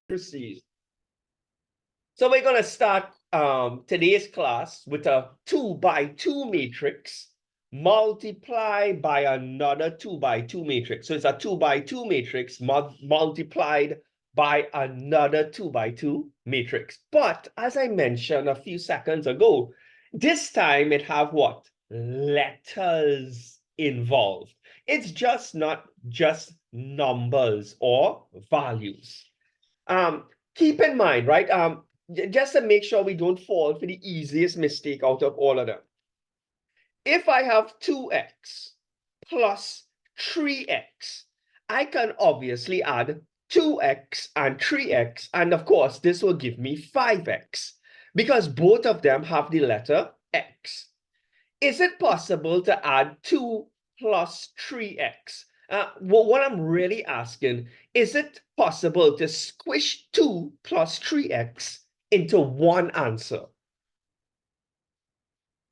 Proceed. So we're going to start today's class with a 2x2 matrix multiplied by another 2x2 matrix. So it's a 2x2 matrix multiplied by another 2x2 matrix. But as I mentioned a few seconds ago, this time it have what? Letters involved. It's just not just numbers or values. Keep in mind, right? Just to make sure we don't fall for the easiest mistake out of all of them. If I have 2x plus 3x, I can obviously add 2x and 3x, and of course, this will give me 5x because both of them have the letter x. Is it possible to add 2 plus 3x? Well, what I'm really asking, is it possible to squish 2 plus 3x into one answer?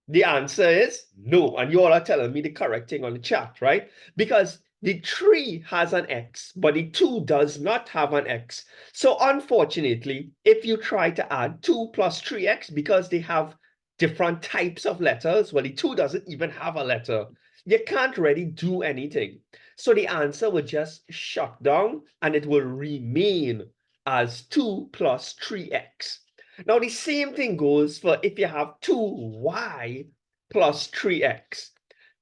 The answer is no. And you all are telling me the correct thing on the chat, right? Because the 3 has an x, but the 2 does not have an x. So unfortunately, if you try to add 2 plus 3x, because they have different types of letters, well, the 2 doesn't even have a letter, you can't really do anything. So the answer will just shut down and it will remain as 2 plus 3x. Now, the same thing goes for if you have 2y plus 3x.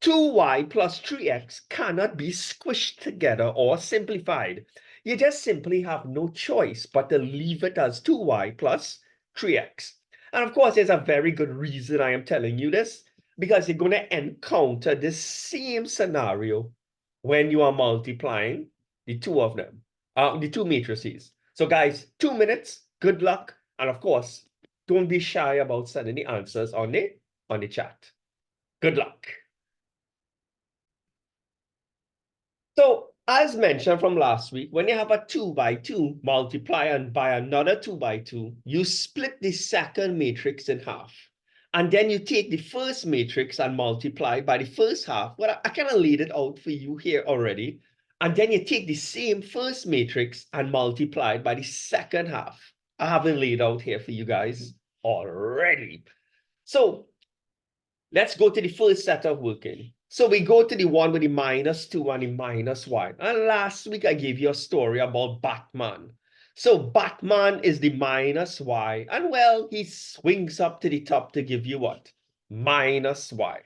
2y plus 3x cannot be squished together or simplified. You just simply have no choice but to leave it as 2y plus 3x. And of course, there's a very good reason I am telling you this, because you're going to encounter the same scenario when you are multiplying the two of them, the two matrices. So guys, 2 minutes, good luck. And of course, don't be shy about sending the answers on the chat. Good luck. So as mentioned from last week, when you have a 2x2 multiply by another 2x2, you split the second matrix in half. And then you take the first matrix and multiply by the first half. Well, I kind of laid it out for you here already. And then you take the same first matrix and multiply by the second half. I have it laid out here for you guys already. So let's go to the first set of working. So we go to the one with the -2 and the -y. And last week I gave you a story about Batman. So Batman is the -y. And well, he swings up to the top to give you what? -y.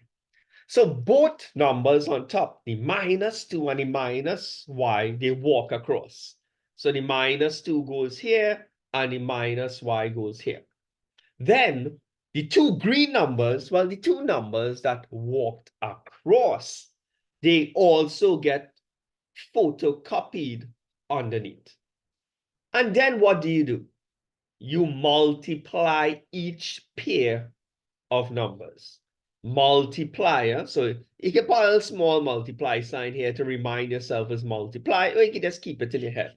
So both numbers on top, the -2 and the -y, they walk across. So the -2 goes here and the -y goes here. Then the two green numbers, well, the two numbers that walked across, they also get photocopied underneath. And then what do? You multiply each pair of numbers. Multiplier, so you can put a small multiply sign here to remind yourself as multiply, or you can just keep it in your head.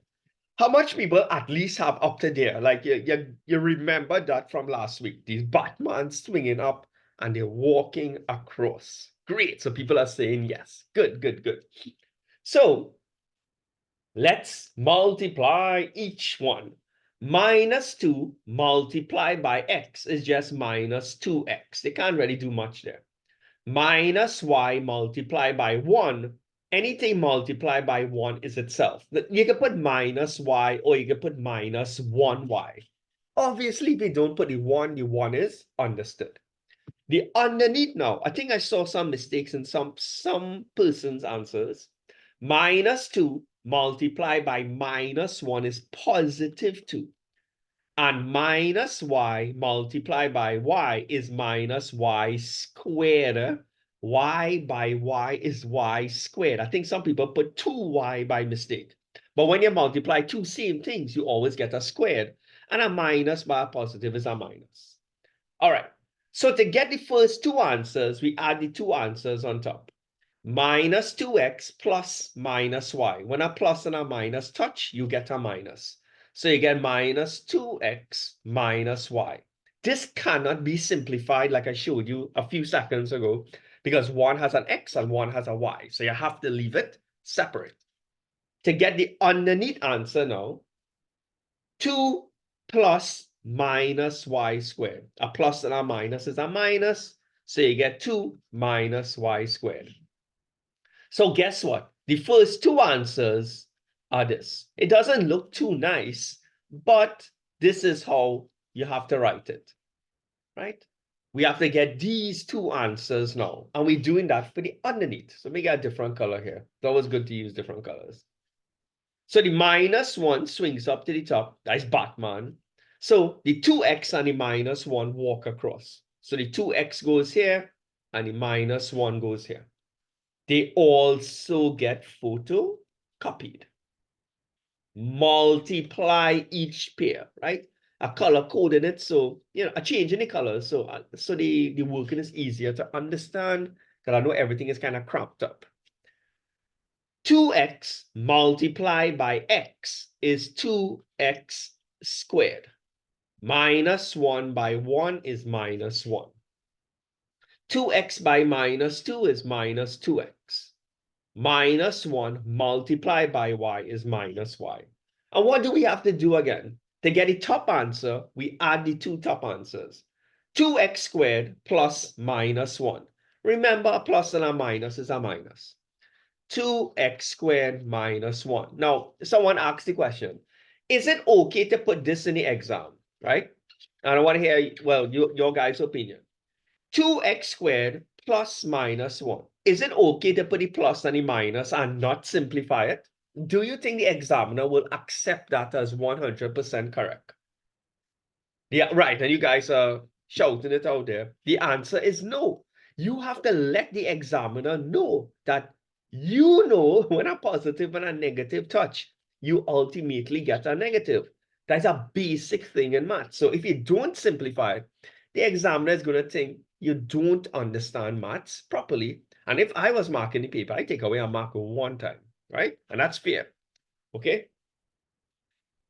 How much people at least have up to there? Like you remember that from last week, these Batman swinging up and they're walking across. Great. So people are saying yes. Good, good, good. So let's multiply each one. -2 multiplied by x is just -2x. They can't really do much there. -y multiplied by 1, anything multiplied by 1 is itself. You can put -y or you can put -1y. Obviously, if you don't put the 1 is understood. The underneath now, I think I saw some mistakes in some person's answers. -2 multiplied by -1 is +2. And -y multiplied by y is -y squared. Y by y is y squared. I think some people put 2y by mistake. But when you multiply two same things, you always get a squared. And a minus by a positive is a minus. All right. So to get the first two answers, we add the two answers on top. -2x plus -y. When a plus and a minus touch, you get a minus. So you get -2x minus y. This cannot be simplified like I showed you a few seconds ago because one has an x and one has a y. So you have to leave it separate. To get the underneath answer now, 2 plus minus y squared. A plus and a minus is a minus. So you get 2 minus y squared. So guess what? The first two answers are this. It doesn't look too nice, but this is how you have to write it, right? We have to get these two answers now, and we're doing that for the underneath. So we got a different color here. It's always good to use different colors. So the -1 swings up to the top. That's Batman. So the 2x and the -1 walk across. So the 2x goes here, and the -1 goes here. They also get photocopied. Multiply each pair, right? A color coded it, so a change in the colors, so the working is easier to understand, because I know everything is kind of cramped up. 2x multiplied by x is 2x squared. -1 by 1 is -1. 2x by -2 is -2x. -1 multiplied by y is -y. And what do we have to do again? To get the top answer, we add the two top answers. 2x squared plus -1. Remember, a plus and a minus is a minus. 2x squared minus 1. Now, someone asked the question, is it okay to put this in the exam, right? And I want to hear, well, your guys' opinion. 2x squared plus -1. Is it okay to put the plus and the minus and not simplify it? Do you think the examiner will accept that as 100% correct? Yeah, right. And you guys are shouting it out there. The answer is no. You have to let the examiner know that when a positive and a negative touch, you ultimately get a negative. That's a basic thing in math. So if you don't simplify it, the examiner is going to think you don't understand maths properly. And if I was marking the paper, I take away a mark one time, right? And that's fair. Okay.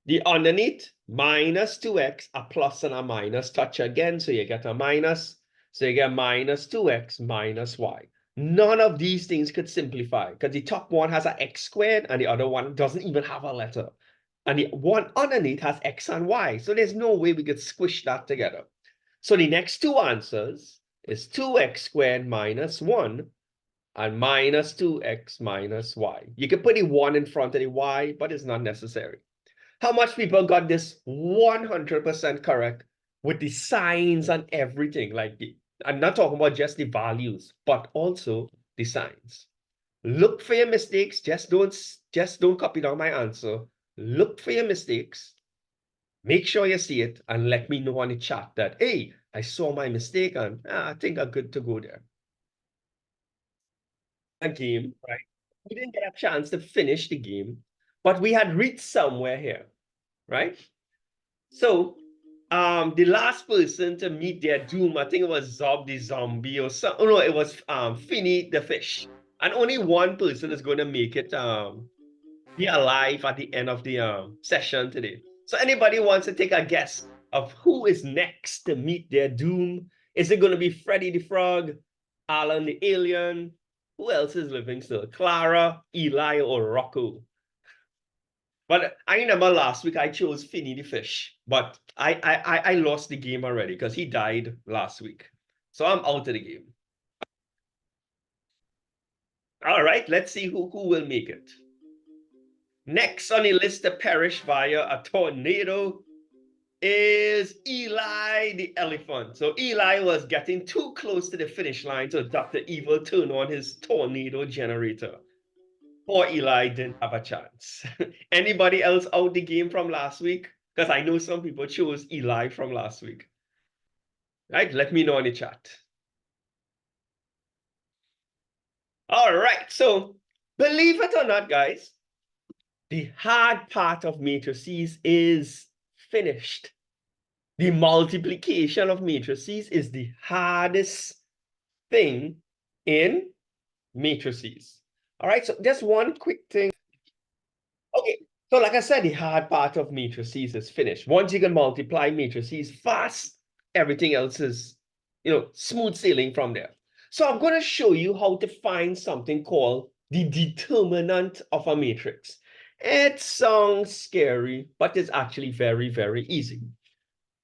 The underneath, -2x, a plus and a minus touch again, so you get a minus. So you get -2x minus y. None of these things could simplify, because the top one has an x squared and the other one doesn't even have a letter. And the one underneath has x and y. So there's no way we could squish that together. So the next two answers is 2x squared minus 1 and -2x minus y. You can put the 1 in front of the y, but it's not necessary. How much people got this 100% correct with the signs and everything? Like, I'm not talking about just the values, but also the signs. Look for your mistakes. Just don't copy down my answer. Look for your mistakes. Make sure you see it and let me know on the chat that, hey, I saw my mistake and I think I'm good to go there. A game, right? We didn't get a chance to finish the game, but we had reached somewhere here, right? So, the last person to meet their doom, I think it was Zob the zombie or something. Oh, no, it was Finny the fish. And only one person is going to make it be alive at the end of the session today. So anybody wants to take a guess of who is next to meet their doom? Is it going to be Freddy the Frog, Alan the Alien? Who else is living still? Clara, Eli, or Rocco? But I remember last week I chose Finny the fish, but I lost the game already because he died last week. So I'm out of the game. All right, let's see who will make it. Next on the list to perish via a tornado is Eli the elephant. So Eli was getting too close to the finish line, so Dr. Evil turned on his tornado generator. Poor Eli didn't have a chance. Anybody else out the game from last week? Because I know some people chose Eli from last week. Right? Let me know in the chat. All right. So believe it or not, guys, the hard part of matrices is finished. The multiplication of matrices is the hardest thing in matrices. All right. So just one quick thing. Okay, so like I said, the hard part of matrices is finished. Once you can multiply matrices fast, everything else is, smooth sailing from there. So I'm going to show you how to find something called the determinant of a matrix. It sounds scary, but it's actually very, very easy.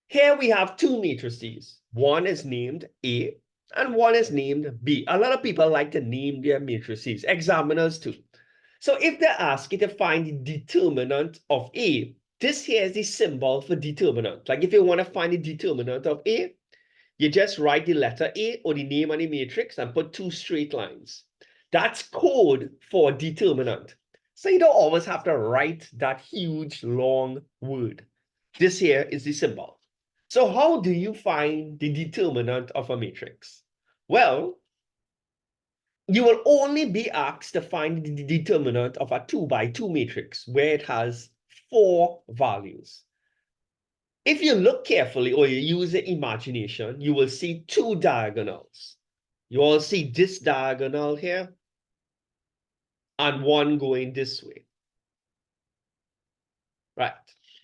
Here we have two matrices. One is named A and one is named B. A lot of people like to name their matrices, examiners too. So if they ask you to find the determinant of A, this here is the symbol for determinant. Like if you want to find the determinant of A, you just write the letter A or the name of the matrix and put two straight lines. That's code for determinant. So you don't always have to write that huge long word. This here is the symbol. So how do you find the determinant of a matrix? Well, you will only be asked to find the determinant of a 2 by 2 matrix where it has 4 values. If you look carefully or you use the imagination, you will see 2 diagonals. You all see this diagonal here and one going this way. Right.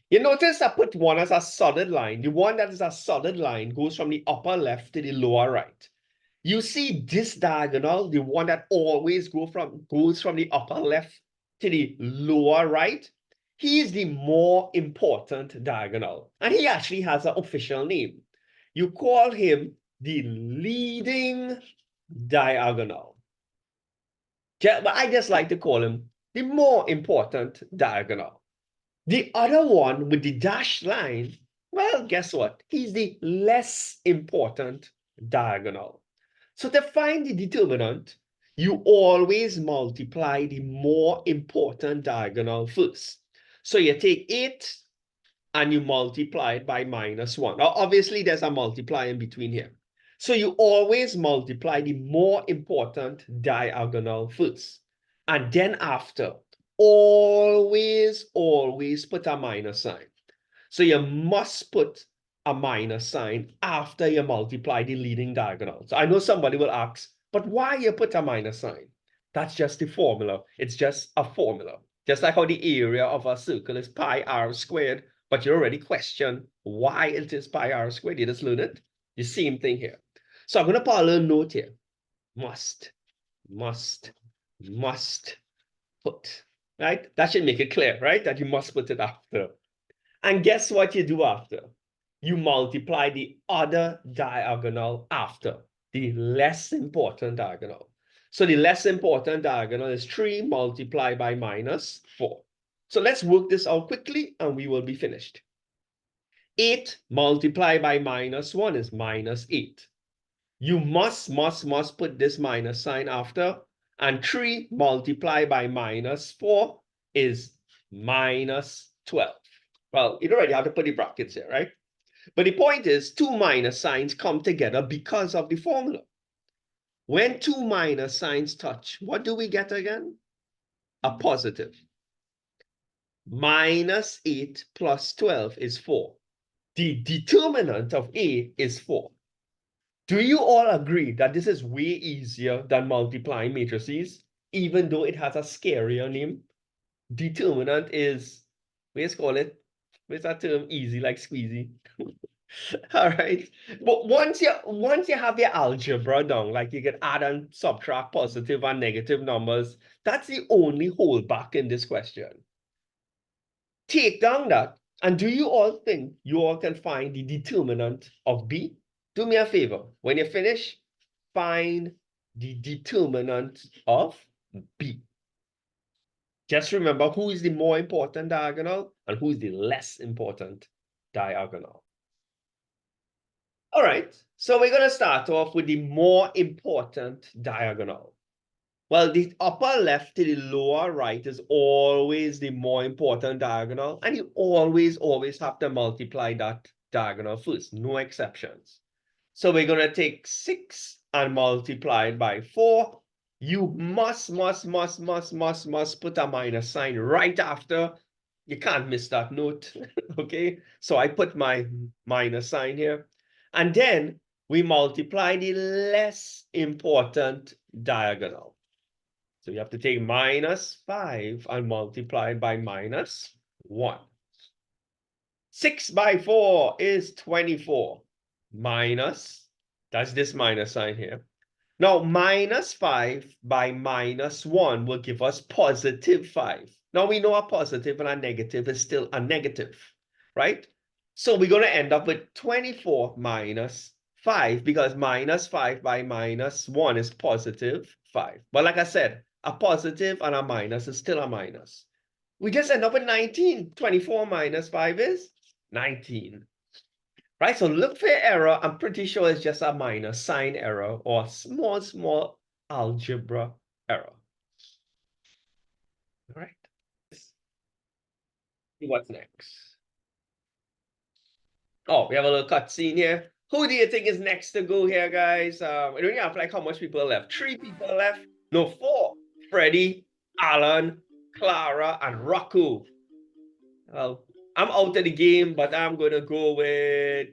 You notice I put one as a solid line. The one that is a solid line goes from the upper left to the lower right. You see this diagonal, the one that always goes from the upper left to the lower right. He is the more important diagonal. And he actually has an official name. You call him the leading diagonal. But I just like to call him the more important diagonal. The other one with the dashed line, well, guess what? He's the less important diagonal. So to find the determinant, you always multiply the more important diagonal first. So you take 8 and you multiply it by -1. Now, obviously, there's a multiply in between here. So you always multiply the more important diagonal first. And then after, always put a minus sign. So you must put a minus sign after you multiply the leading diagonal. So I know somebody will ask, but why you put a minus sign? That's just the formula. It's just a formula. Just like how the area of a circle is pi r squared, but you already question why it is pi r squared. You just learned it. The same thing here. So I'm going to put a little note here. Must put, right? That should make it clear, right? That you must put it after. And guess what you do after? You multiply the other diagonal after, the less important diagonal. So the less important diagonal is 3 multiplied by -4. So let's work this out quickly and we will be finished. 8 multiplied by -1 is -8. You must put this minus sign after, and 3 multiplied by -4 is -12. Well, you already have to put the brackets here, right? But the point is, 2 minus signs come together because of the formula. When 2 minus signs touch, what do we get again? A positive. -8 plus 12 is 4. The determinant of A is 4. Do you all agree that this is way easier than multiplying matrices, even though it has a scarier name? Determinant is, let's call it, what's that term? Easy, like squeezy. All right. But once you have your algebra down, like you can add and subtract positive and negative numbers, that's the only holdback in this question. Take down that, and do you all think you all can find the determinant of B? Do me a favor. When you finish, find the determinant of B. Just remember who is the more important diagonal and who is the less important diagonal. All right, so we're going to start off with the more important diagonal. Well, the upper left to the lower right is always the more important diagonal, and you always have to multiply that diagonal first, no exceptions. So we're going to take 6 and multiply it by 4. You must put a minus sign right after. You can't miss that note, okay? So I put my minus sign here. And then we multiply the less important diagonal. So you have to take -5 and multiply by -1. 6 by 4 is 24. Minus, that's this minus sign here. Now, -5 by -1 will give us +5. Now we know a positive and a negative is still a negative, right? So we're going to end up with 24 minus 5 because minus 5 by minus 1 is positive 5. But like I said, a positive and a minus is still a minus. We just end up with 19. 24 minus 5 is 19. Right? So look for error. I'm pretty sure it's just a minor sign error or small algebra error. All right. Let's see what's next. Oh, we have a little cutscene here. Who do you think is next to go here, guys? We don't have like how much people left. 3 people left. No, 4. Freddie, Alan, Clara, and Rocco. Well, I'm out of the game, but I'm gonna go with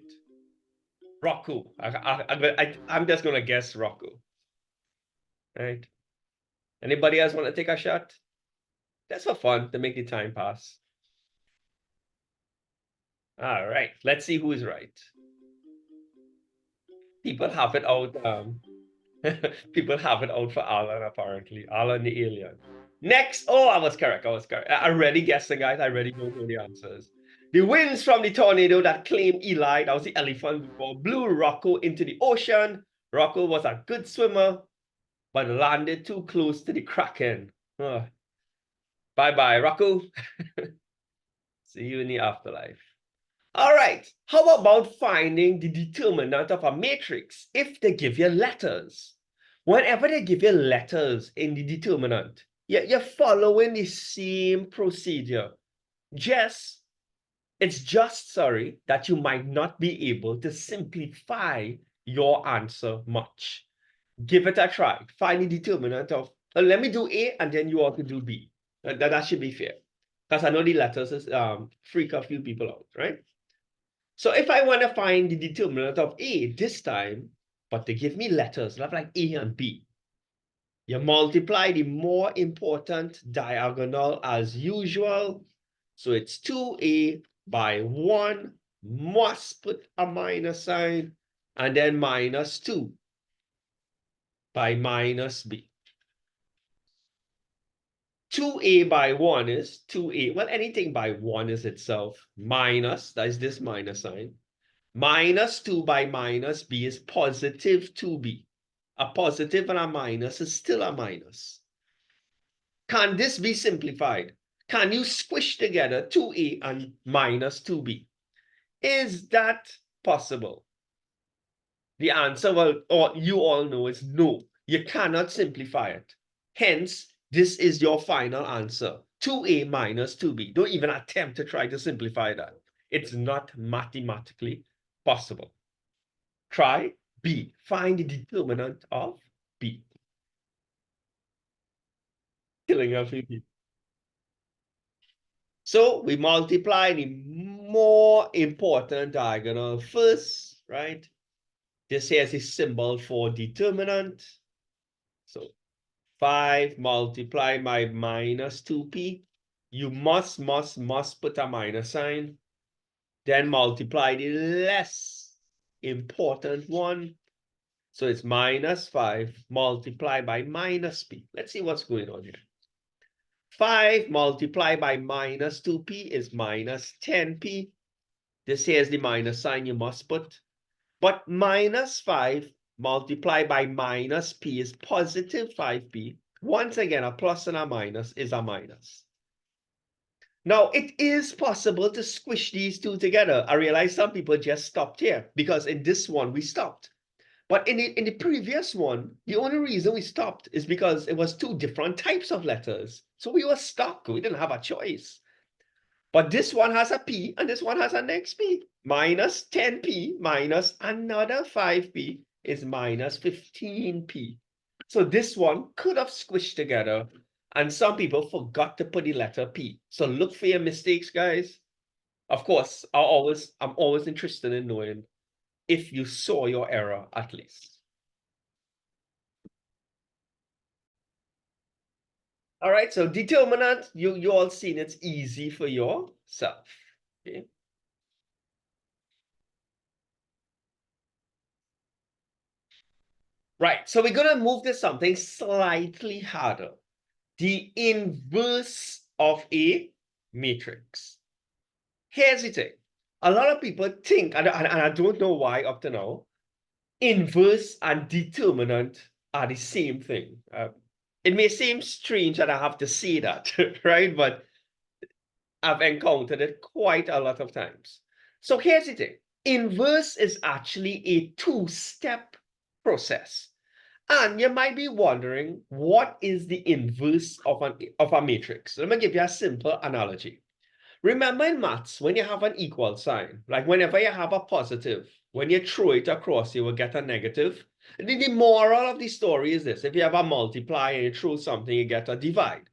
Rocco. I'm just gonna guess Rocco. Right? Anybody else want to take a shot? That's for fun to make the time pass. All right, let's see who is right. People have it out. People have it out for Alan, apparently. Alan the alien. Next. Oh, I was correct. I was correct. I already guessing, guys. I already don't know the answers. The winds from the tornado that claimed Eli, that was the elephant before, blew Rocco into the ocean. Rocco was a good swimmer, but landed too close to the Kraken. Oh. Bye-bye, Rocco. See you in the afterlife. All right, how about finding the determinant of a matrix if they give you letters? Whenever they give you letters in the determinant, you're following the same procedure. It's just, sorry, that you might not be able to simplify your answer much. Give it a try. Find the determinant of, let me do A and then you all can do B. That should be fair. Because I know the letters is, freak a few people out, right? So if I want to find the determinant of A this time, but they give me letters, like A and B, you multiply the more important diagonal as usual. So it's 2A by 1, must put a minus sign, and then minus 2 by minus B. 2A by 1 is 2A. Well, anything by 1 is itself minus, that is this minus sign. Minus 2 by minus B is positive 2B. A positive and a minus is still a minus. Can this be simplified? Can you squish together 2A and minus 2B? Is that possible? The answer, well, or you all know, is no. You cannot simplify it. Hence, this is your final answer. 2A minus 2B. Don't even attempt to try to simplify that. It's not mathematically possible. Try B. Find the determinant of B. Killing a few people. So we multiply the more important diagonal first, right? This here is a symbol for determinant. So 5 multiplied by minus 2p. You must put a minus sign. Then multiply the less important one. So it's minus 5 multiplied by minus p. Let's see what's going on here. 5 multiplied by minus 2p is minus 10p. This here is the minus sign you must put. But minus 5 multiplied by minus p is positive 5p. Once again, a plus and a minus is a minus. Now, it is possible to squish these two together. I realize some people just stopped here because in this one we stopped. But in the previous one, the only reason we stopped is because it was 2 different types of letters. So we were stuck. We didn't have a choice. But this one has a P and this one has an XP. Minus 10P minus another 5P is minus 15P. So this one could have squished together. And some people forgot to put the letter P. So look for your mistakes, guys. Of course, I'm always interested in knowing if you saw your error at least. All right, so determinant, you all seen it's easy for yourself. Okay. Right, so we're gonna move to something slightly harder. The inverse of a matrix. Here's the thing. A lot of people think, and I don't know why up to now, inverse and determinant are the same thing. It may seem strange that I have to say that, right? But I've encountered it quite a lot of times. So here's the thing. Inverse is actually a two-step process. And you might be wondering, what is the inverse of a matrix? Let me give you a simple analogy. Remember in maths, when you have an equal sign, like whenever you have a positive, when you throw it across, you will get a negative. The moral of the story is this: if you have a multiply and you throw something, you get a divide.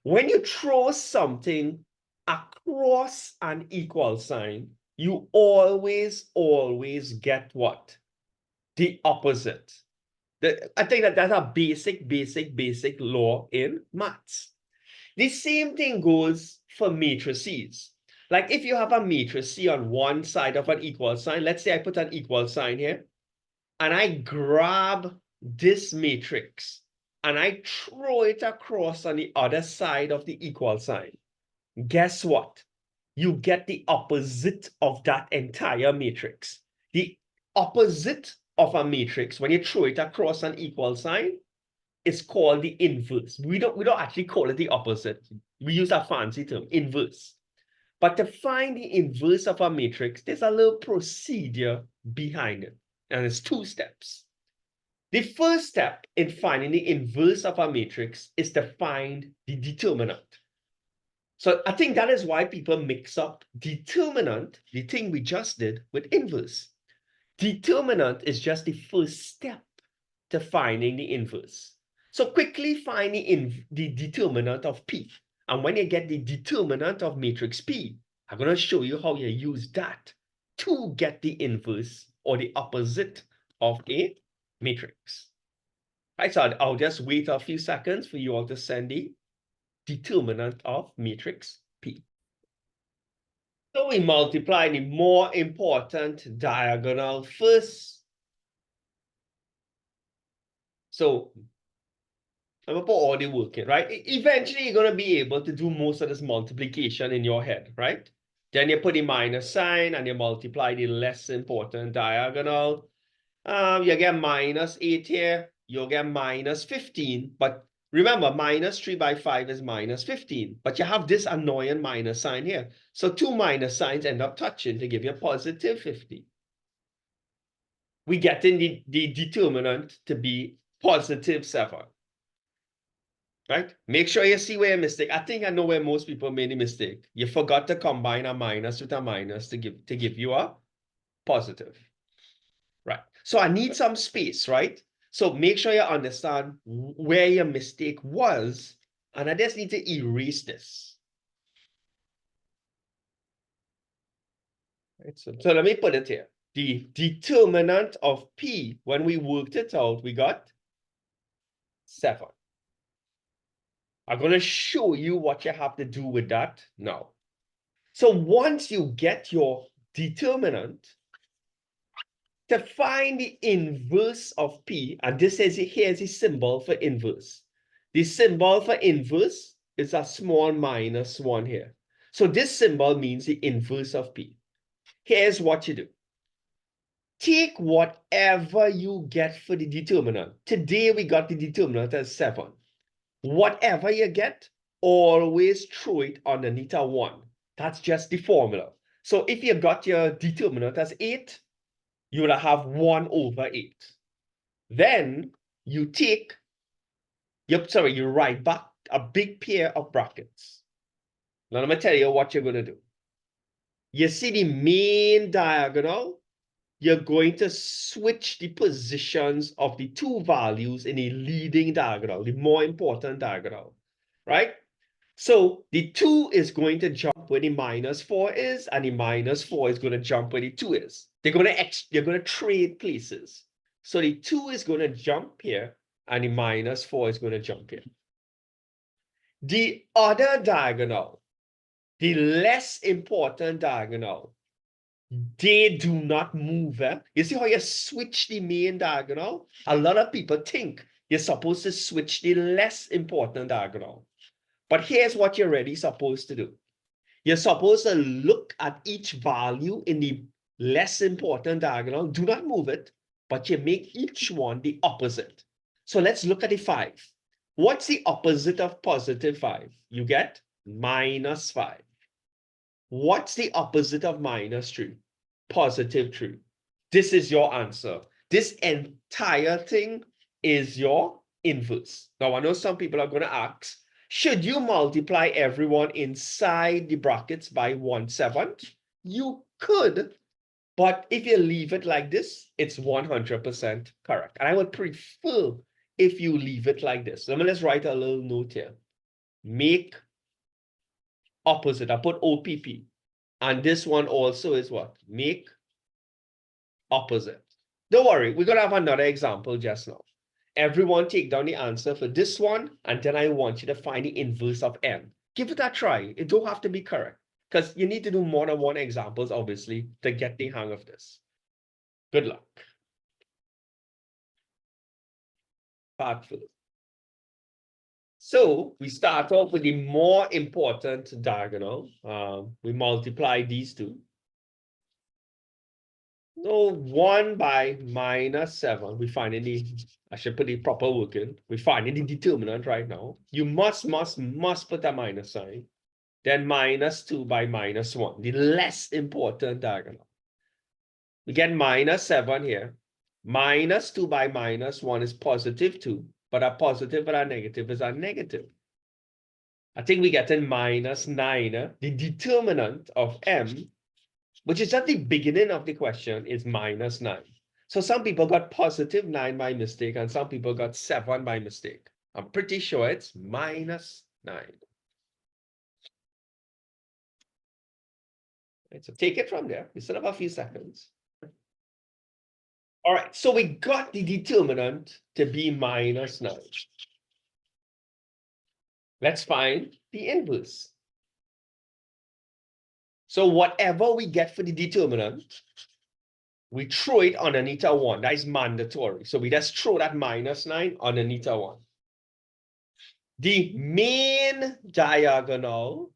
When you throw something across an equal sign, you always get what? The opposite. I think that's a basic law in maths. The same thing goes for matrices. Like if you have a matrix C on one side of an equal sign, let's say I put an equal sign here, and I grab this matrix and I throw it across on the other side of the equal sign. Guess what? You get the opposite of that entire matrix. The opposite of a matrix, when you throw it across an equal sign, is called the inverse. We don't actually call it the opposite. We use a fancy term, inverse. But to find the inverse of a matrix, there's a little procedure behind it, and it's two steps. The first step in finding the inverse of a matrix is to find the determinant. So I think that is why people mix up determinant, the thing we just did, with inverse. Determinant is just the first step to finding the inverse. So quickly find the determinant of P. And when you get the determinant of matrix P, I'm going to show you how you use that to get the inverse or the opposite of a matrix. Right, so I'll just wait a few seconds for you all to send the determinant of matrix P. So we multiply the more important diagonal first. So I'm gonna put all the work in, right? Eventually, you're gonna be able to do most of this multiplication in your head, right? Then you put the minus sign and you multiply the less important diagonal. You get minus 8 here, you'll get minus 15. But remember, minus 3 by 5 is minus 15. But you have this annoying minus sign here. So two minus signs end up touching to give you a positive 50. We get in the determinant to be positive 7. Right? Make sure you see where you mistake. I think I know where most people made a mistake. You forgot to combine a minus with a minus to give you a positive. Right. So I need some space, right? So make sure you understand where your mistake was. And I just need to erase this. Right. So let me put it here. The determinant of P, when we worked it out, we got 7. I'm going to show you what you have to do with that now. So once you get your determinant, to find the inverse of P, and this is here's the symbol for inverse. The symbol for inverse is a small minus 1 here. So this symbol means the inverse of P. Here's what you do. Take whatever you get for the determinant. Today we got the determinant as 7. Whatever you get, always throw it underneath a 1. That's just the formula. So if you got your determinant as 8, you will have 1 over 8. Then you you write back a big pair of brackets. Now let me tell you what you're going to do. You see the main diagonal? You're going to switch the positions of the two values in a leading diagonal, the more important diagonal, right? So the 2 is going to jump where the minus 4 is, and the minus 4 is going to jump where the 2 is. They're going to trade places. So the 2 is going to jump here, and the minus 4 is going to jump here. The other diagonal, the less important diagonal, they do not move. You see how you switch the main diagonal? A lot of people think you're supposed to switch the less important diagonal. But here's what you're really supposed to do. You're supposed to look at each value in the less important diagonal. Do not move it, but you make each one the opposite. So let's look at the 5. What's the opposite of positive 5? You get minus 5. What's the opposite of minus 3? Positive 3. This is your answer. This entire thing is your inverse. Now, I know some people are going to ask, should you multiply everyone inside the brackets by 1/7? You could, but if you leave it like this, it's 100% correct. And I would prefer if you leave it like this. So let's write a little note here. Make opposite. I put OPP. And this one also is what? Make opposite. Don't worry, we're going to have another example just now. Everyone take down the answer for this one, and then I want you to find the inverse of m. Give it a try. It don't have to be correct, because you need to do more than one examples, obviously, to get the hang of this. Good luck. Part first. So we start off with the more important diagonal. We multiply these two. So 1 by minus 7, we find in the, I should put the proper work in. We find in the determinant right now. You must put a minus sign. Then minus 2 by minus 1, the less important diagonal. We get minus 7 here. Minus 2 by minus 1 is positive 2, but a positive and a negative is a negative. I think we get in minus 9. The determinant of m, which is at the beginning of the question, is minus 9. So some people got positive 9 by mistake, and some people got 7 by mistake. I'm pretty sure it's minus 9. Right, so take it from there. We still have a few seconds. All right, so we got the determinant to be minus 9. Let's find the inverse. So whatever we get for the determinant, we throw it underneath a 1. That is mandatory. So we just throw that minus 9 underneath a 1. The main diagonal,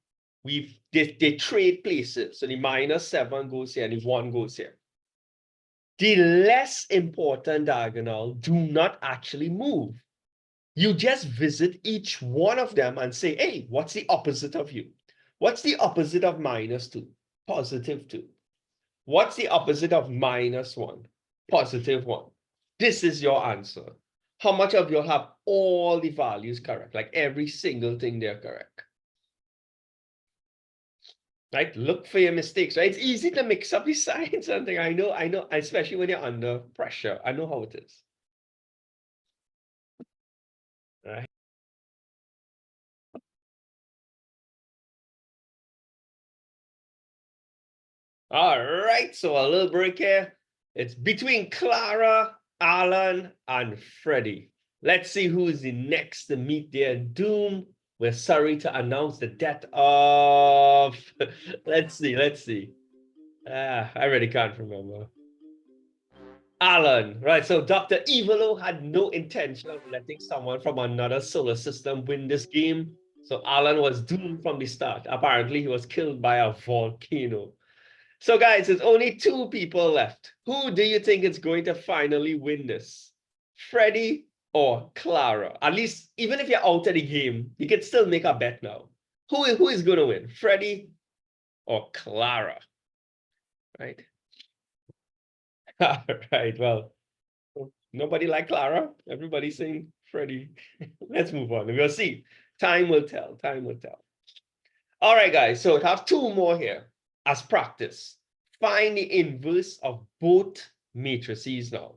they trade places. So the minus 7 goes here and the 1 goes here. The less important diagonal do not actually move. You just visit each one of them and say, hey, what's the opposite of you? What's the opposite of minus 2? Positive 2. What's the opposite of minus 1? Positive 1. This is your answer. How much of you have all the values correct? Like every single thing they're correct. Right? Look for your mistakes, right? It's easy to mix up the signs and things. I know, especially when you're under pressure. I know how it is. Right? All right, so a little break here. It's between Clara, Alan, and Freddie. Let's see who is the next to meet their doom. We're sorry to announce the death of... let's see. I really can't remember. Alan, right? So Dr. Evilo had no intention of letting someone from another solar system win this game. So Alan was doomed from the start. Apparently, he was killed by a volcano. So guys, there's only 2 people left. Who do you think is going to finally win this? Freddie or Clara? At least, even if you're out of the game, you can still make a bet now. Who is going to win? Freddie or Clara? Right? All right, well, nobody like Clara. Everybody's saying Freddie. Let's move on. We'll see. Time will tell. Time will tell. All right, guys. So I have 2 more here as practice. Find the inverse of both matrices now.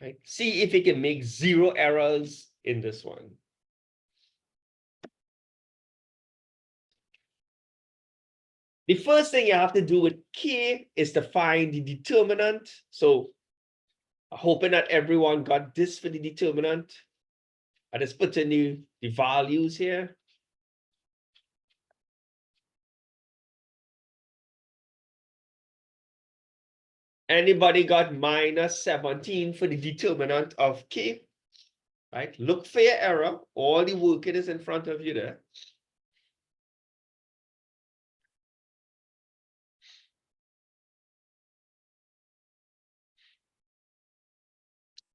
Right? See if you can make 0 errors in this one. The first thing you have to do with K is to find the determinant. So hoping that everyone got this for the determinant. I just put in the values here. Anybody got minus 17 for the determinant of K? right? Look for your error. All the work it is in front of you there.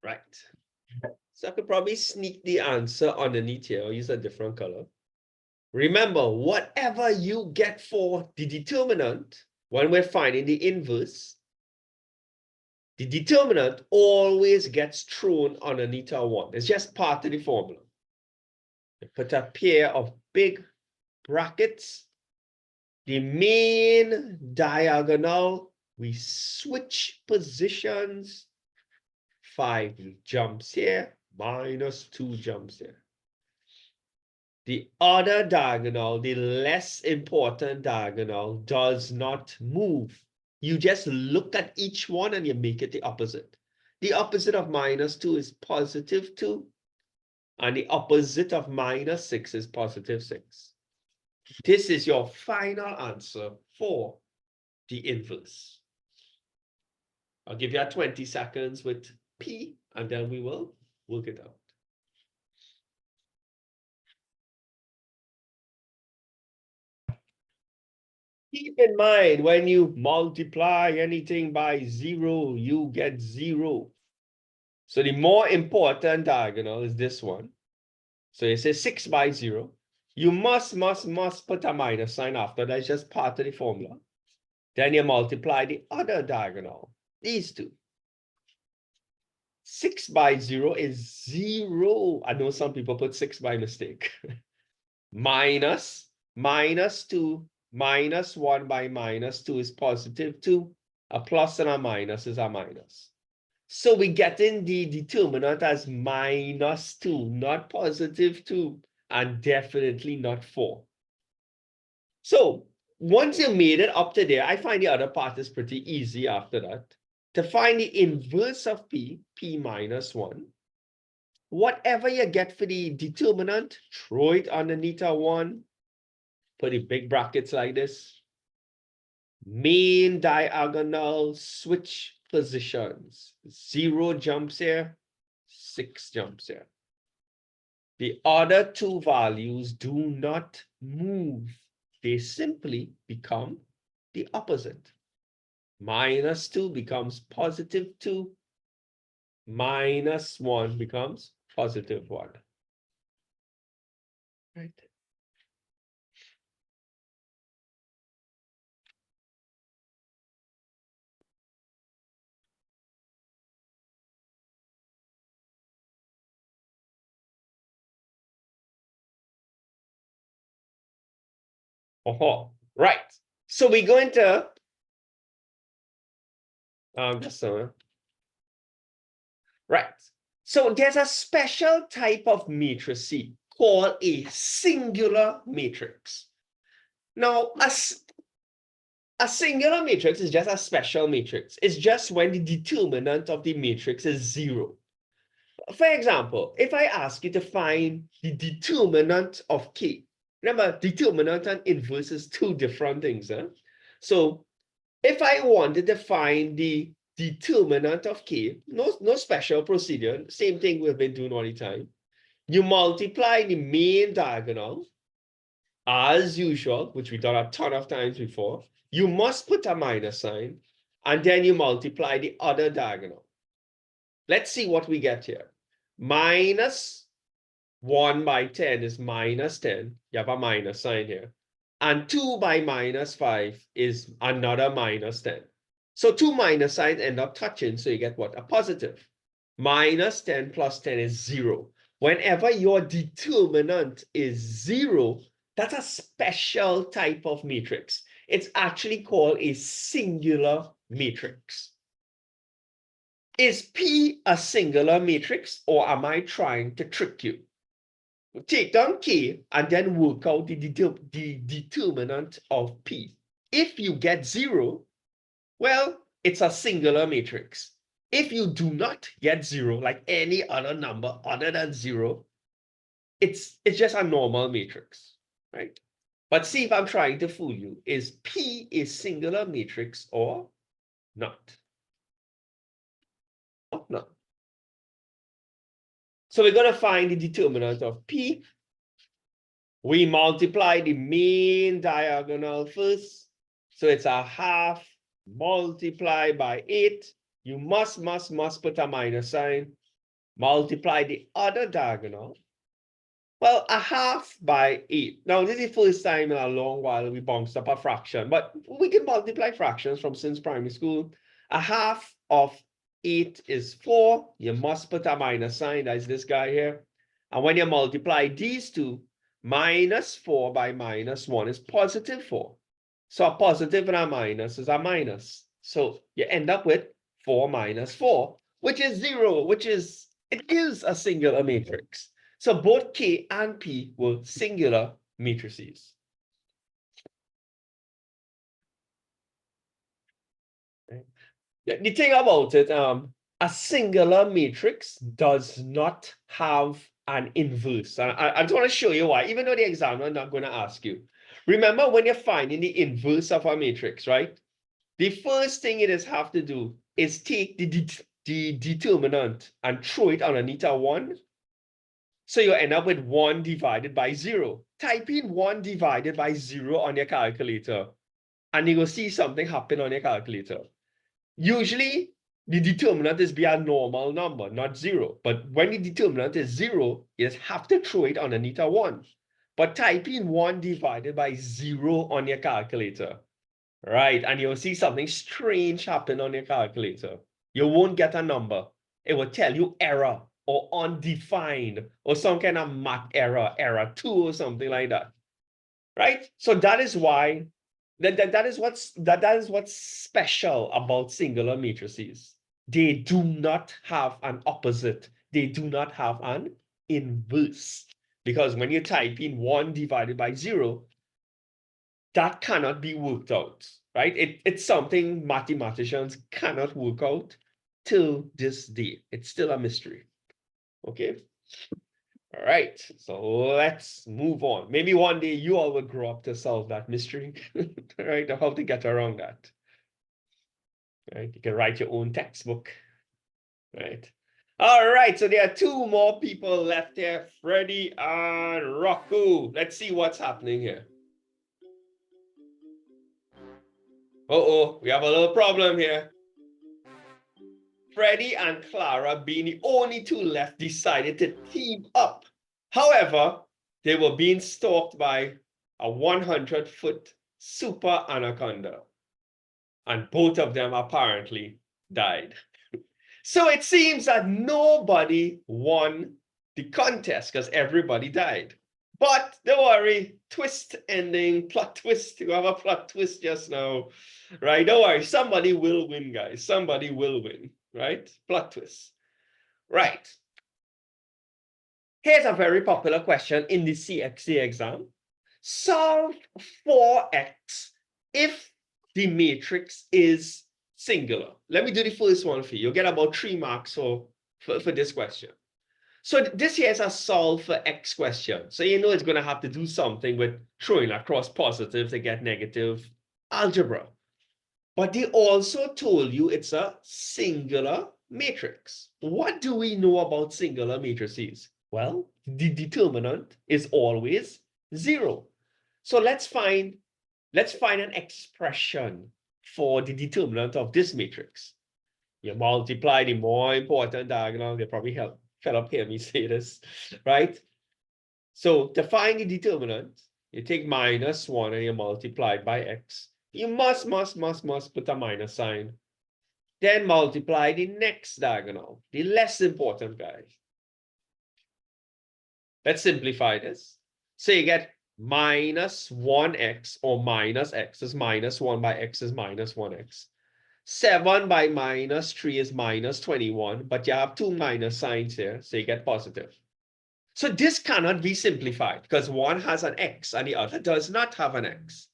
Right. So I could probably sneak the answer underneath here or use a different color. Remember, whatever you get for the determinant, when we're finding the inverse, the determinant always gets thrown underneath our 1. It's just part of the formula. You put a pair of big brackets. The main diagonal, we switch positions. 5 jumps here, minus 2 jumps here. The other diagonal, the less important diagonal, does not move. You just look at each one and you make it the opposite. The opposite of minus 2 is positive 2. And the opposite of minus 6 is positive 6. This is your final answer for the inverse. I'll give you 20 seconds with P, and then we will work it out. Keep in mind, when you multiply anything by 0, you get 0. So the more important diagonal is this one. So it says 6 by 0. You must put a minus sign after. That's just part of the formula. Then you multiply the other diagonal, these two. 6 by 0 is 0. I know some people put 6 by mistake. minus 2, minus 1 by minus 2 is positive 2. A plus and a minus is a minus. So we get in the determinant as minus 2, not positive 2, and definitely not 4. So once you made it up to there, I find the other part is pretty easy after that. To find the inverse of P, P minus 1, whatever you get for the determinant, throw it underneath a 1, put the big brackets like this. Main diagonal, switch positions. 0 jumps here, 6 jumps here. The other two values do not move. They simply become the opposite. Minus 2 becomes positive 2. Minus 1 becomes positive 1. Right. Right. So we're going to right. So there's a special type of matrix called a singular matrix. Now, a singular matrix is just a special matrix. It's just when the determinant of the matrix is 0. For example, if I ask you to find the determinant of K, remember, determinant and inverse is 2 different things. Huh? So if I wanted to find the determinant of K, no special procedure, same thing we've been doing all the time. You multiply the main diagonal, as usual, which we've done a ton of times before. You must put a minus sign, and then you multiply the other diagonal. Let's see what we get here. Minus 1 by 10 is minus 10. You have a minus sign here. And 2 by minus 5 is another minus 10. So 2 minus signs end up touching, so you get what? A positive. Minus 10 plus 10 is 0. Whenever your determinant is 0, that's a special type of matrix. It's actually called a singular matrix. Is P a singular matrix, or am I trying to trick you? Take down K and then work out the determinant of P. If you get 0, well, it's a singular matrix. If you do not get 0, like any other number other than 0, it's just a normal matrix, right? But see if I'm trying to fool you. Is P a singular matrix or not? No. So we're going to find the determinant of P. We multiply the main diagonal first. So it's a half multiplied by 8. You must put a minus sign. Multiply the other diagonal. Well, a half by 8. Now, this is the first time in a long while we bounced up a fraction, but we can multiply fractions from since primary school. A half of 8 is 4. You must put a minus sign. That's this guy here. And when you multiply these two, minus 4 by minus 1 is positive 4. So a positive and a minus is a minus. So you end up with 4 minus 4, which is 0, it gives a singular matrix. So both K and P were singular matrices. Right? The thing about it, a singular matrix does not have an inverse. I just want to show you why, even though the examiner is not going to ask you. Remember, when you're finding the inverse of a matrix, right? The first thing it is have to do is take the determinant and throw it underneath a 1. So you end up with 1 divided by 0. Type in 1 divided by 0 on your calculator, and you will see something happen on your calculator. Usually, the determinant is be a normal number, not 0. But when the determinant is 0, you just have to throw it underneath a 1. But type in 1 divided by 0 on your calculator, right? And you'll see something strange happen on your calculator. You won't get a number. It will tell you error or undefined or some kind of math error, error 2 or something like that, right? So that is why that is what's special about singular matrices. They do not have an opposite. They do not have an inverse, because when you type in 1 divided by 0, that cannot be worked out, right? It's something mathematicians cannot work out till this day. It's still a mystery. Okay. All right. So let's move on. Maybe one day you all will grow up to solve that mystery, right? Of how to get around that. Right. You can write your own textbook. Right. All right. So there are 2 more people left here, Freddie and Rocco. Let's see what's happening here. Uh-oh, we have a little problem here. Freddie and Clara, being the only 2 left, decided to team up. However, they were being stalked by a 100-foot super anaconda, and both of them apparently died. So it seems that nobody won the contest because everybody died. But don't worry, twist ending, plot twist. You have a plot twist just now, right? Don't worry, somebody will win, guys. Somebody will win, right? Plot twist. Right. Here's a very popular question in the CSEC exam. Solve 4x if the matrix is singular. Let me do the first one for you. You'll get about 3 marks for this question. So this here is a solve for x question. So you know it's going to have to do something with throwing across positive to get negative algebra. But they also told you it's a singular matrix. What do we know about singular matrices? Well, the determinant is always 0. So let's find an expression for the determinant of this matrix. You multiply the more important diagonal. They probably fell up hear me say this, right? So to find the determinant, you take -1 and you multiply it by x. You must put a minus sign. Then multiply the next diagonal, the less important guy. Let's simplify this. So you get -1x, or minus x is -1 by x is -1x. 7 by -3 is -21, but you have 2 minus signs here, so you get positive. So this cannot be simplified because one has an x and the other does not have an x.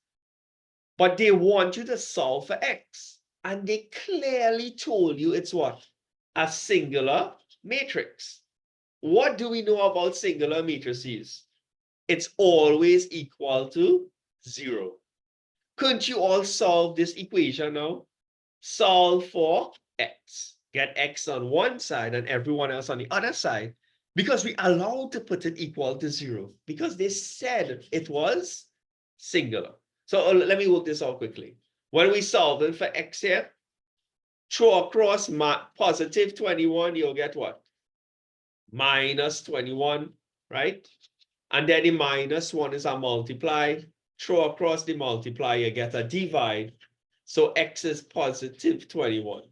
But they want you to solve for x. And they clearly told you it's what? A singular matrix. What do we know about singular matrices? It's always equal to 0. Couldn't you all solve this equation now? Solve for x. Get x on one side and everyone else on the other side. because we allowed to put it equal to 0 because they said it was singular. So let me work this out quickly. When we solve it for x here, throw across positive 21, you'll get what? Minus 21, right? And then the minus 1 is a multiply. Throw across the multiply, you get a divide. So x is positive 21.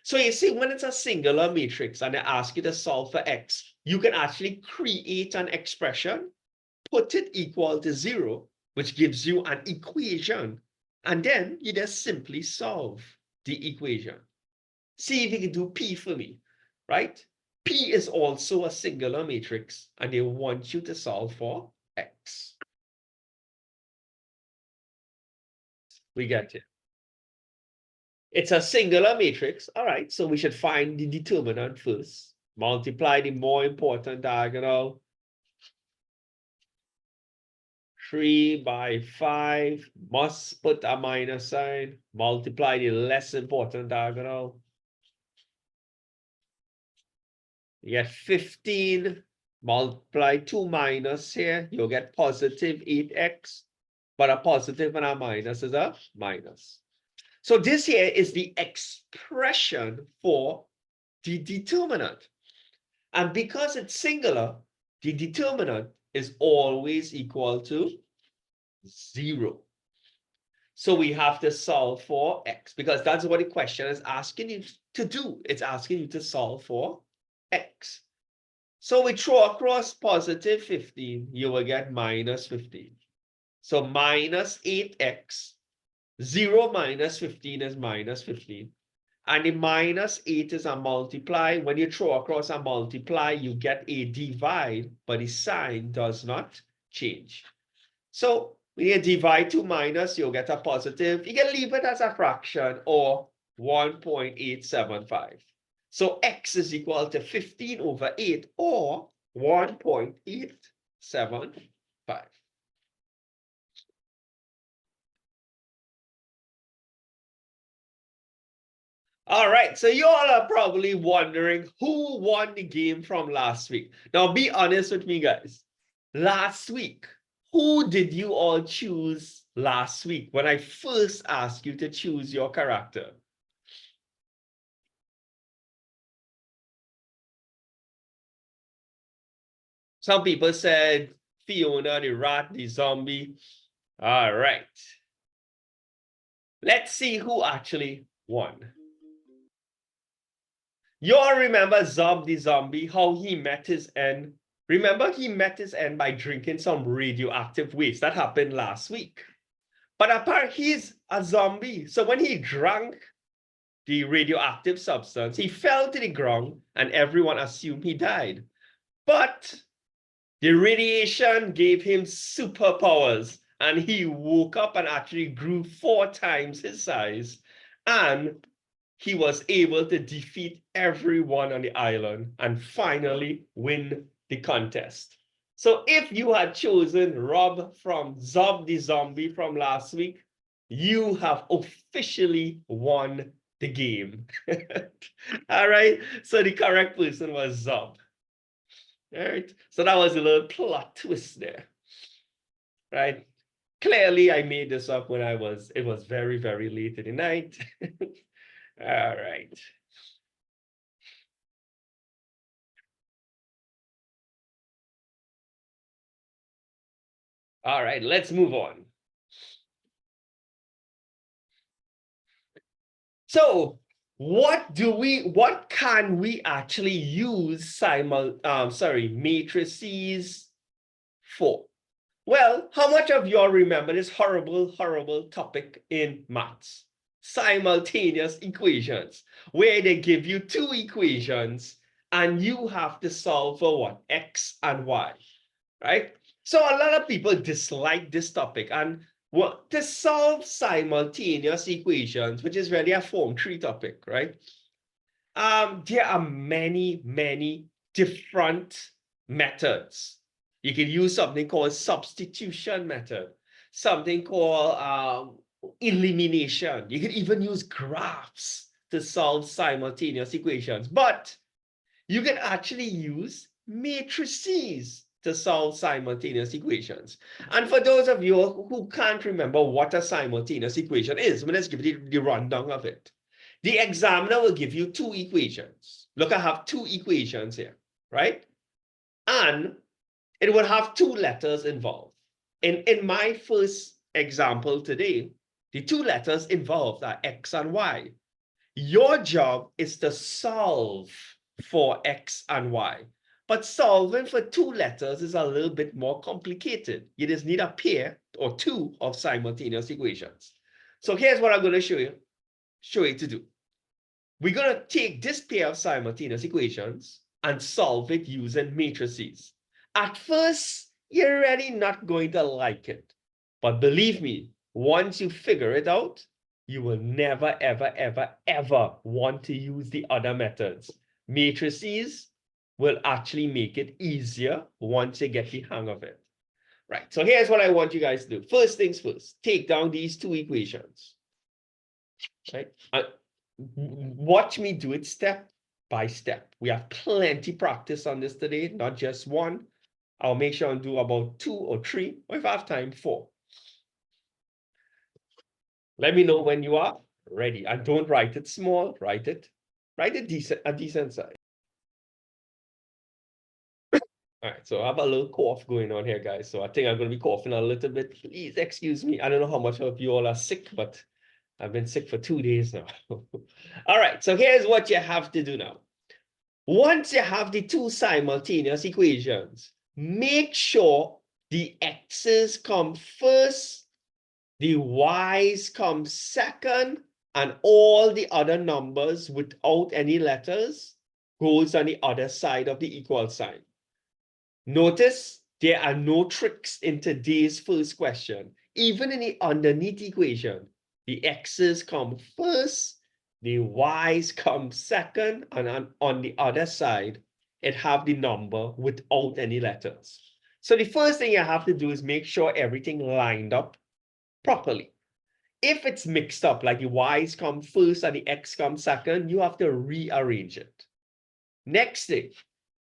So you see, when it's a singular matrix and they ask you to solve for x, you can actually create an expression, put it equal to 0, which gives you an equation. And then you just simply solve the equation. See if you can do P for me, right? P is also a singular matrix, and they want you to solve for x. We get it. It's a singular matrix. All right, so we should find the determinant first. Multiply the more important diagonal. 3 by 5, must put a minus sign. Multiply the less important diagonal. You get 15, multiply 2 minus here, you'll get positive 8x. But a positive and a minus is a minus. So this here is the expression for the determinant. And because it's singular, the determinant is always equal to 0. So we have to solve for x, because that's what the question is asking you to do. It's asking you to solve for x. So we throw across positive 15, you will get minus 15. So minus 8x, 0 minus 15 is minus 15. And the minus 8 is a multiply. When you throw across a multiply, you get a divide, but the sign does not change. So when you divide 2 minus, you'll get a positive. You can leave it as a fraction or 1.875. So x is equal to 15 over 8 or 1.875. All right, so you all are probably wondering who won the game from last week. Now, be honest with me, guys. Last week, who did you all choose last week when I first asked you to choose your character? Some people said Fiona, the rat, the zombie. All right. Let's see who actually won. You all remember Zob the zombie, how he met his end? Remember, he met his end by drinking some radioactive waste. That happened last week. But apparently, he's a zombie. So when he drank the radioactive substance, he fell to the ground and everyone assumed he died. But the radiation gave him superpowers and he woke up and actually grew 4 times his size. And he was able to defeat everyone on the island and finally win the contest. So if you had chosen Rob from Zob the Zombie from last week, you have officially won the game. All right, so the correct person was Zob. All right, so that was a little plot twist there, right? Clearly, I made this up when it was very, very late in the night. All right. All right, let's move on. So what can we actually use matrices for? Well, how much of you all remember this horrible, horrible topic in maths? Simultaneous equations, where they give you 2 equations and you have to solve for what? X and Y, right? So a lot of people dislike this topic, and to solve simultaneous equations, which is really a Form 3 topic, right? There are many, many different methods. You can use something called substitution method, something called elimination. You can even use graphs to solve simultaneous equations, but you can actually use matrices to solve simultaneous equations. And for those of you who can't remember what a simultaneous equation is, let's give you the rundown of it. The examiner will give you two equations. Look, I have two equations here, right? And it would have two letters involved. In my first example today, the two letters involved are X and Y. Your job is to solve for X and Y. But solving for two letters is a little bit more complicated. You just need a pair or two of simultaneous equations. So here's what I'm going to show you to do. We're going to take this pair of simultaneous equations and solve it using matrices. At first, you're really not going to like it. But believe me, once you figure it out, you will never, ever, ever, ever want to use the other methods. Matrices will actually make it easier once you get the hang of it. Right, so here's what I want you guys to do. First things first, take down these two equations. Right? Watch me do it step by step. We have plenty practice on this today, not just one. I'll make sure and do about 2 or 3, or if I have time, 4. Let me know when you are ready. And don't write it small, write it a decent size. All right, so I have a little cough going on here, guys. So I think I'm going to be coughing a little bit. Please excuse me. I don't know how much of you all are sick, but I've been sick for 2 days now. All right, so here's what you have to do now. Once you have the two simultaneous equations, make sure the x's come first, the y's come second, and all the other numbers without any letters goes on the other side of the equal sign. Notice there are no tricks in today's first question. Even in the underneath equation, the x's come first, the y's come second, and on the other side, it have the number without any letters. So the first thing you have to do is make sure everything lined up properly. If it's mixed up, like the y's come first and the x comes second, you have to rearrange it. Next thing,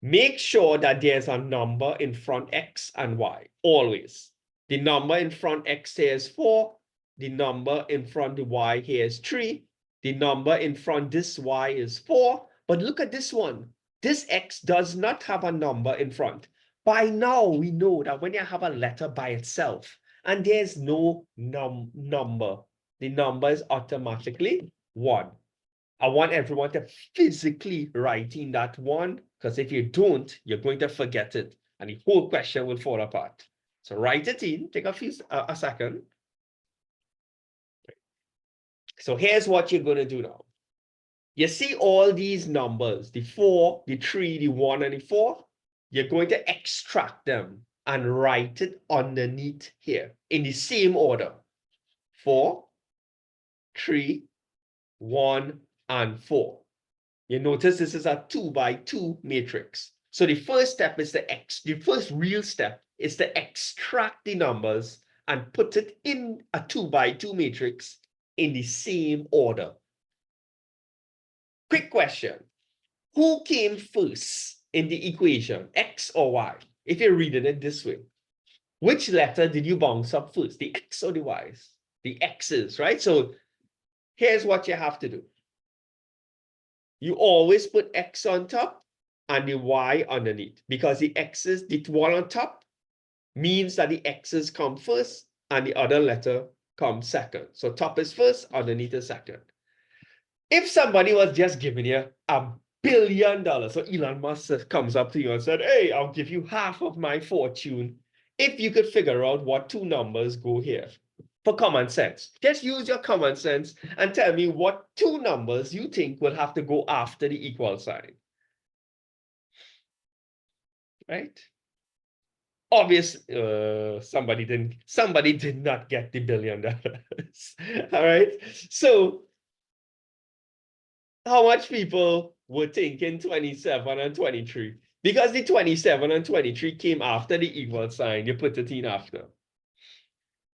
make sure that there's a number in front x and y, always. The number in front x here is 4. The number in front the y here is 3. The number in front this y is 4. But look at this one. This x does not have a number in front. By now, we know that when you have a letter by itself and there's no number, the number is automatically 1. I want everyone to physically write in that 1, because if you don't, you're going to forget it and the whole question will fall apart. So write it in, take a second. So here's what you're going to do now. You see all these numbers, the 4, the 3, the 1, and the 4? You're going to extract them and write it underneath here in the same order. 4, 3, 1, and 4. You notice this is a 2 by 2 matrix. So the first step is the first real step is to extract the numbers and put it in a 2 by 2 matrix in the same order. Quick question. Who came first in the equation, x or y? If you're reading it this way, which letter did you bounce up first, the x or the y's? The x's, right? So here's what you have to do. You always put x on top and the y underneath, because the x's, the one on top means that the x's come first and the other letter comes second. So top is first, underneath is second. If somebody was just giving you $1 billion, so Elon Musk comes up to you and said, hey, I'll give you half of my fortune if you could figure out what two numbers go here. For common sense, just use your common sense and tell me what two numbers you think will have to go after the equal sign. Right? Obviously, somebody did not get the $1 billion. All right. So how much people were thinking 27 and 23? Because the 27 and 23 came after the equal sign, you put it in after.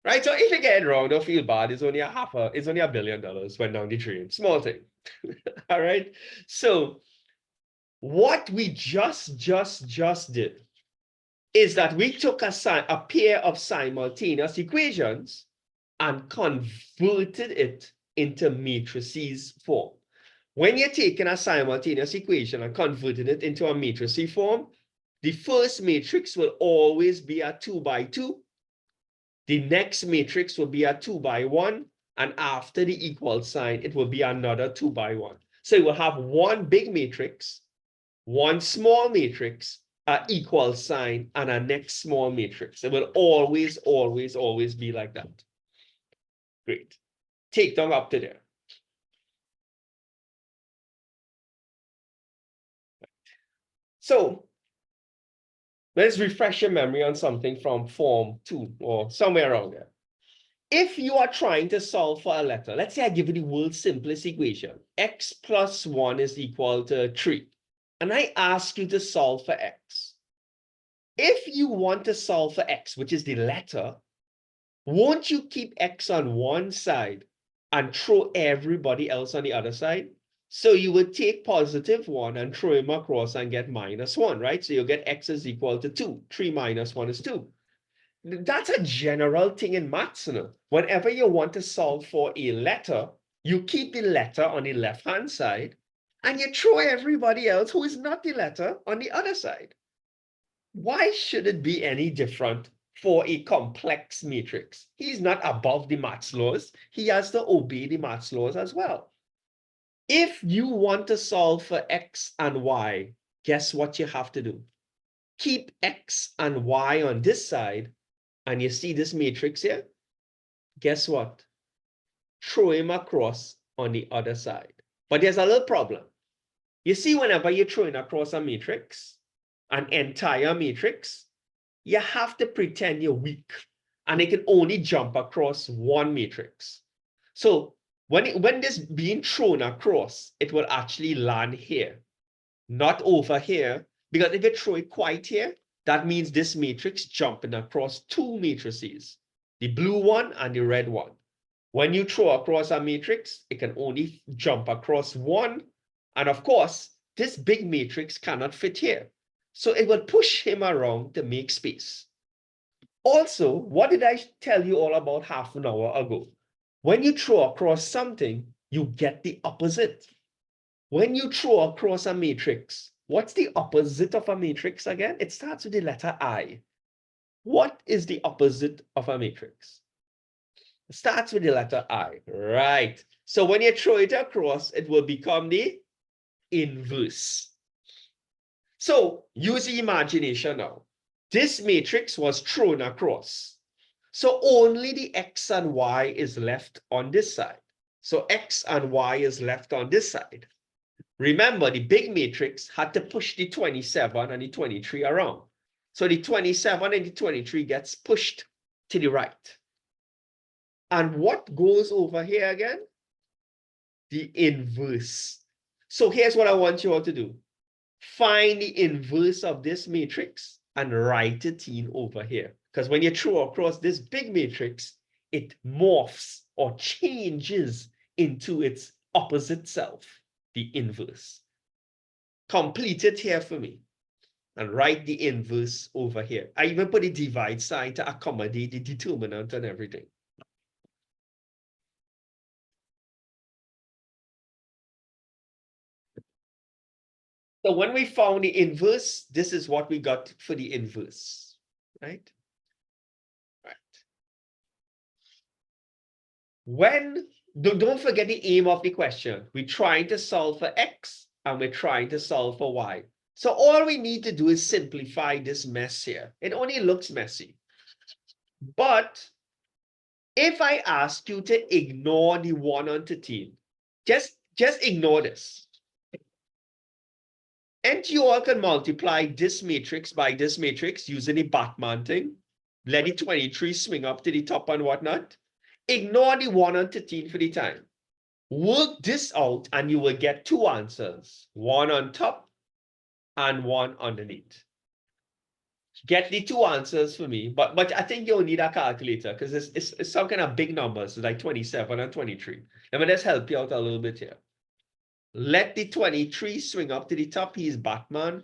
Right? So if you get it wrong, don't feel bad. It's only $1 billion went down the drain. Small thing. All right. So What we just did is that we took a pair of simultaneous equations and converted it into matrices form. When you're taking a simultaneous equation and converting it into a matrices form, the first matrix will always be a 2 by 2. The next matrix will be a 2 by 1. And after the equal sign, it will be another 2 by 1. So you will have one big matrix, one small matrix, an equal sign, and a next small matrix. It will always be like that. Great. Take them up to there. So let's refresh your memory on something from Form 2 or somewhere around there. If you are trying to solve for a letter, let's say I give you the world's simplest equation, x plus 1 is equal to 3, and I ask you to solve for x. If you want to solve for x, which is the letter, won't you keep x on one side and throw everybody else on the other side? So you would take positive 1 and throw him across and get minus 1, right? So you'll get x is equal to 2. 3 minus 1 is 2. That's a general thing in maths. Whenever you want to solve for a letter, you keep the letter on the left-hand side and you throw everybody else who is not the letter on the other side. Why should it be any different for a complex matrix? He's not above the maths laws. He has to obey the maths laws as well. If you want to solve for x and y, guess what you have to do? Keep x and y on this side, and you see this matrix here? Guess what? Throw him across on the other side. But there's a little problem. You see, whenever you're throwing across a matrix, an entire matrix, you have to pretend you're weak, and it can only jump across one matrix. So when this being thrown across, it will actually land here, not over here, because if you throw it quite here, that means this matrix jumping across two matrices, the blue one and the red one. When you throw across a matrix, it can only jump across one. And of course, this big matrix cannot fit here. So it will push him around to make space. Also, what did I tell you all about half an hour ago? When you throw across something, you get the opposite. When you throw across a matrix, what's the opposite of a matrix again? It starts with the letter I. What is the opposite of a matrix? It starts with the letter I, right? So when you throw it across, it will become the inverse. So use the imagination now. This matrix was thrown across. So only the x and y is left on this side. So x and y is left on this side. Remember, the big matrix had to push the 27 and the 23 around. So the 27 and the 23 gets pushed to the right. And what goes over here again? The inverse. So here's what I want you all to do. Find the inverse of this matrix and write it in over here. Because when you throw across this big matrix, it morphs or changes into its opposite self, the inverse. Complete it here for me and write the inverse over here. I even put a divide sign to accommodate the determinant and everything. So when we found the inverse, this is what we got for the inverse, right? Right. Don't forget the aim of the question. We're trying to solve for x and we're trying to solve for y. So all we need to do is simplify this mess here. It only looks messy. But if I ask you to ignore the 1 on 13, just ignore this. And you all can multiply this matrix by this matrix using the Batman thing. Let the 23 swing up to the top and whatnot. Ignore the 1 on 13 for the time. Work this out and you will get two answers. One on top and one underneath. Get the two answers for me, but I think you'll need a calculator because it's some kind of big numbers like 27 and 23. Let me just help you out a little bit here. Let the 23 swing up to the top. He's Batman.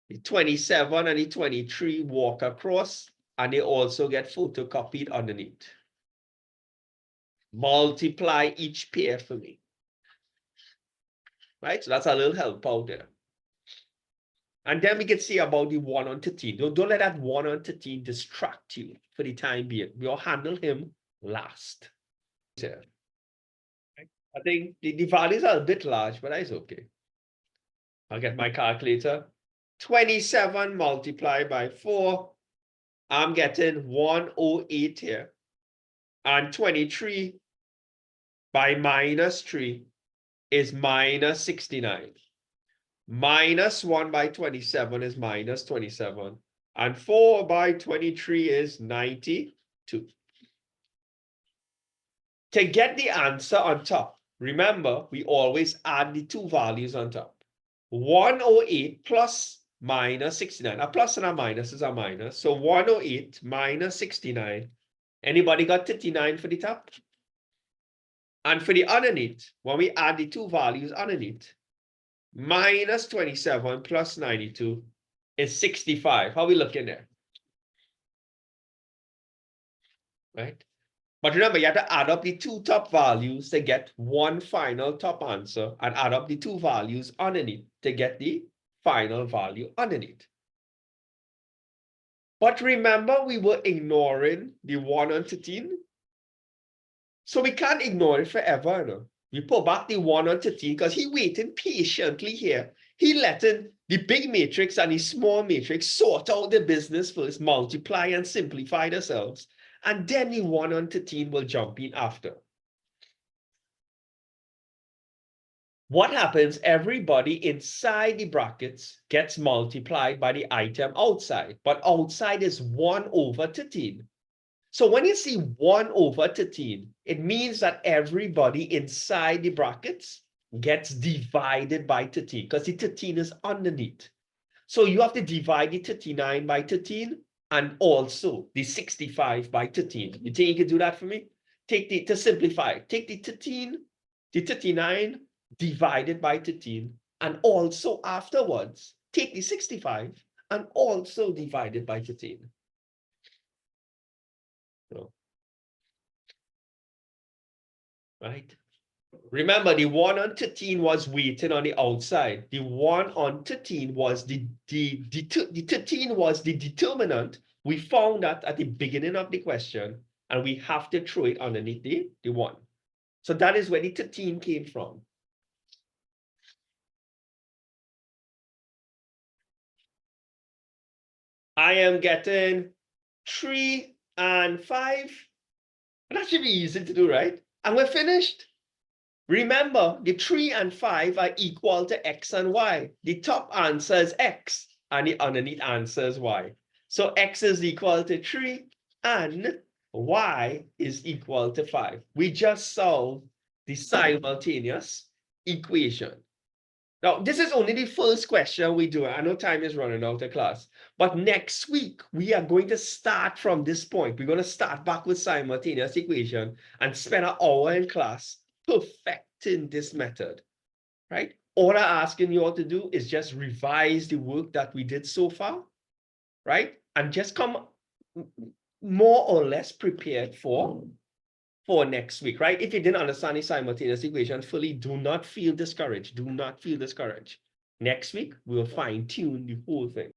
The 27 and the 23 walk across, and they also get photocopied underneath. Multiply each pair for me. Right? So that's a little help out there. And then we can see about the 1 on 13. Don't let that 1 on 13 distract you for the time being. We'll handle him last. I think the values are a bit large, but that's okay. I'll get my calculator. 27 multiplied by 4. I'm getting 108 here. And 23 by minus 3 is minus 69. Minus 1 by 27 is minus 27. And 4 by 23 is 92. To get the answer on top, remember, we always add the two values on top. 108 plus minus 69. A plus and a minus is a minus. So 108 minus 69. Anybody got 39 for the top? And for the underneath, when we add the two values underneath, minus 27 plus 92 is 65. How are we looking there? Right? But remember, you have to add up the two top values to get one final top answer and add up the two values underneath to get the final value underneath. But remember, we were ignoring the 1 on 13. So we can't ignore it forever. No? We put back the 1 on 13 because he waiting patiently here. He letting the big matrix and the small matrix sort out the business first, multiply and simplify themselves. And then the 1 on 13 will jump in after. What happens? Everybody inside the brackets gets multiplied by the item outside, but outside is 1 over 13. So when you see 1 over 13, it means that everybody inside the brackets gets divided by 13 because the 13 is underneath. So you have to divide the 39 by 13 and also the 65 by 13. You think you can do that for me? To simplify, take the 13, the 39 divided by 13, and also afterwards, take the 65 and also divide it by 13. So, right? Remember, the 1 on 13 was waiting on the outside. The 1 on 13 was the 13 was the determinant. We found that at the beginning of the question, and we have to throw it underneath the 1. So that is where the 13 came from. I am getting 3 and 5. That should be easy to do, right? And we're finished. Remember, the 3 and 5 are equal to x and y. The top answer is x, and the underneath answer is y. So x is equal to 3, and y is equal to 5. We just solved the simultaneous equation. Now, this is only the first question we do. I know time is running out of class. But next week, we are going to start from this point. We're going to start back with simultaneous equation and spend an hour in class perfecting this method, right? All I'm asking you all to do is just revise the work that we did so far, right? And just come more or less prepared for next week, right? If you didn't understand the simultaneous equation fully, do not feel discouraged. Do not feel discouraged. Next week, we'll fine-tune the whole thing.